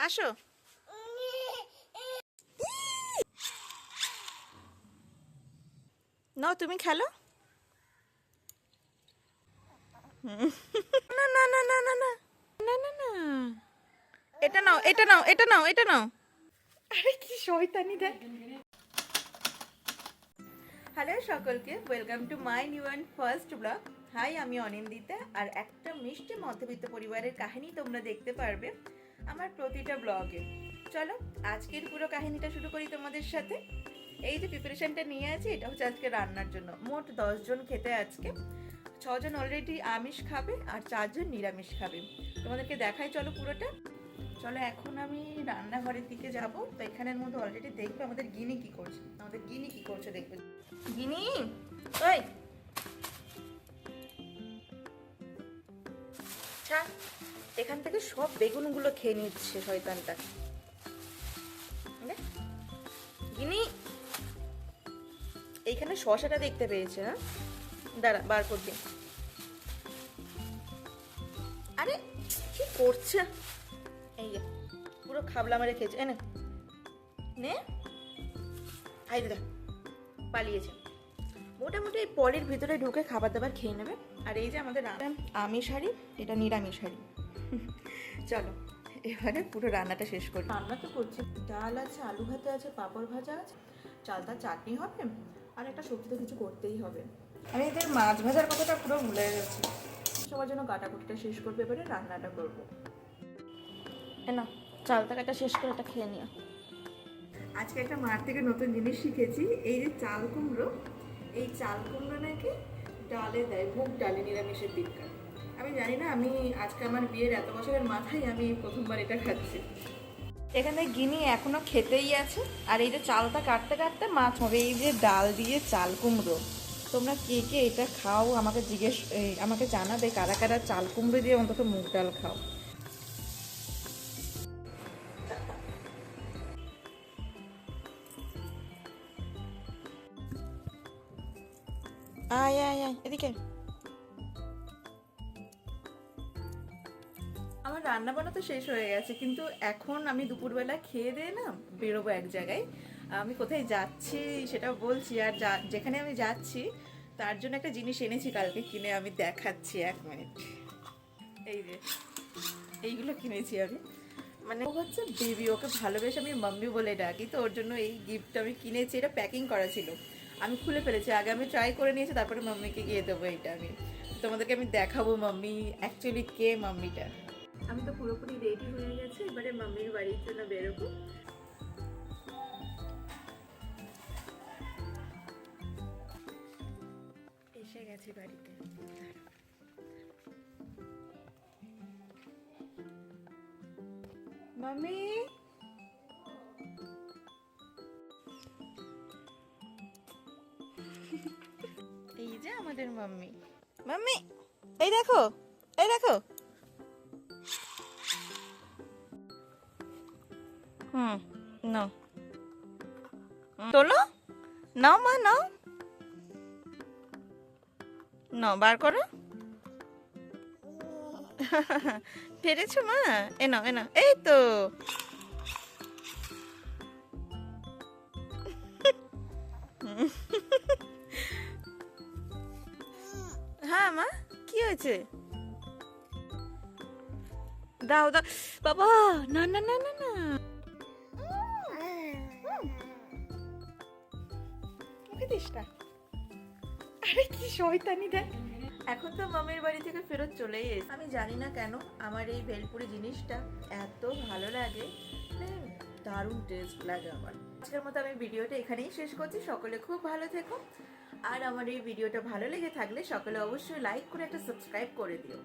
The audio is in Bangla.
আসো। নাও তুমি খেলো। না না না না না না না না না, এটা নাও এটা নাও এটা নাও এটা নাও। আরে কি শয়তানি দেখ। হ্যালো সকলকে, welcome to my new and first blog. Hi, আমি অনিন্দিতা, আর একটা মিষ্টি মধ্যবিত্ত পরিবারের কাহিনী তোমরা দেখতে পারবে আমার প্রতিটা ব্লগে। চলো আজকের পুরো কাহিনীটা শুরু করি তোমাদের সাথে। এই যে প্রিপারেশনটা নিয়ে আছি, এটা হচ্ছে আজকে রান্নার জন্য। মোট 10 জন খেতে আজকে। 6 জন অলরেডি আমিষ খাবে আর 4 জন নিরামিষ খাবে। তোমাদেরকে দেখাই চলো পুরোটা। চলো এখন আমি রান্নাঘরের দিকে যাব। তো এখানের মধ্যে অলরেডি দেখবে আমাদের গিনি কি করছে। আমাদের গিনি কি করছে দেখবে। গিনি, ওই ছাড়, এখান থেকে সব বেগুনগুলো খেয়ে নিচ্ছে শয়তানটা। গিনি, এইখানে শশাটা দেখতে পেয়েছে। হ্যাঁ দাঁড়া, বার করবি। আরে কি করছে, এই যে পুরো খাবলা মেরে খেয়েছে। এনে নে, আই দাদা পালিয়েছে। মোটামুটি এই পরের ভিতরে ঢুকে খাবার দাবার খেয়ে নেবে। আর এই যে আমাদের আমিষ হাঁড়ি, এটা নিরামিষ হাঁড়ি। চলো এবারে পুরো রান্নাটা শেষ করি। রান্না তো করছি, ডাল আছে, আলু ভাতে আছে, পাঁপড় ভাজা আছে, চালতা চাটনি হবে, আর একটা সবজি তো কিছু করতেই হবে। আমি এদের মাছ ভাজার কথাটা পুরো ভুলে গেছি। সবার জন্য কাটাকুটিটা শেষ করবে, এবারে রান্নাটা করবো। না, চালতা কাটা শেষ করে এটা খেয়ে নিও। আজকে একটা মার থেকে নতুন জিনিস শিখেছি। এই যে চাল কুমড়ো, এই চাল কুমড়ো নাকি ডালে দেয়, মুগ ডালে, নিরামিষের দিনকার। আমি জানি না, আমি আজকে আমার বিয়ের এত বছরের মাথায় আমি প্রথমবার এটা খাচ্ছি। এখানে গিনি এখনো খেতেই আছে। আর এই যে চালটা কাটতে কাটতে মাছ হবে। এই যে ডাল দিয়ে চাল কুমড়ো, তোমরা কে কে এটা খাও আমাকে আমাকে জানাবে, কারা কারা চাল কুমড়ো দিয়ে অন্তত মুগ ডাল খাও। আয় আয় আয় এদিকে। আমার রান্না বান্না তো শেষ হয়ে গেছে, কিন্তু এখন আমি দুপুরবেলা খেয়ে দিয়ে না বেরোবো এক জায়গায়। আমি কোথায় যাচ্ছি সেটা বলছি। আর যেখানে আমি যাচ্ছি তার জন্য একটা জিনিস এনেছি কালকে কিনে, আমি দেখাচ্ছি, 1 মিনিট। এই যে এইগুলো কিনেছি আমি। মানে ও হচ্ছে বেবি, ওকে ভালোবেসে আমি মাম্মি বলে ডাকি, তো ওর জন্য এই গিফটটা আমি কিনেছি। এটা প্যাকিং করা ছিল, আমি খুলে ফেলেছি। আগে আমি ট্রাই করে নিয়েছি, তারপরে মাম্মিকে গিয়ে দেবো। এইটা আমি তোমাদেরকে আমি দেখাবো মাম্মি অ্যাকচুয়ালি কে মাম্মিটা। আমি তো পুরোপুরি রেডি হয়ে গেছি, এবারে মাম্মির বাড়ির জন্য বেরোবো। এসে গেছি বাড়িতে। মাম্মি, এই যে আমাদের মাম্মি। মাম্মি এই দেখো, এই দেখো। নাও তোলো, নাও মা নাও, নাও বার করো। পেরেছো মা, এ নাও এ নাও, এই তো। হ্যাঁ মা, কি হয়েছে? দাও দাও বাবা, না না না না না, মুখে দিস না। আরে কি শয়তানি দেখ। এখন তো মামির বাড়ি থেকে ফেরত চলেই এসে, আমি জানি না কেন আমার এই ভেলপুরি জিনিসটা এত ভালো লাগে, দারুণ টেস্ট লাগে আমার। আজকের মতো আমি ভিডিওটা এখানেই শেষ করছি। সকলে খুব ভালো থেকো। আর আমার এই ভিডিওটা ভালো লেগে থাকলে সকলে অবশ্যই লাইক করে একটা সাবস্ক্রাইব করে দিও।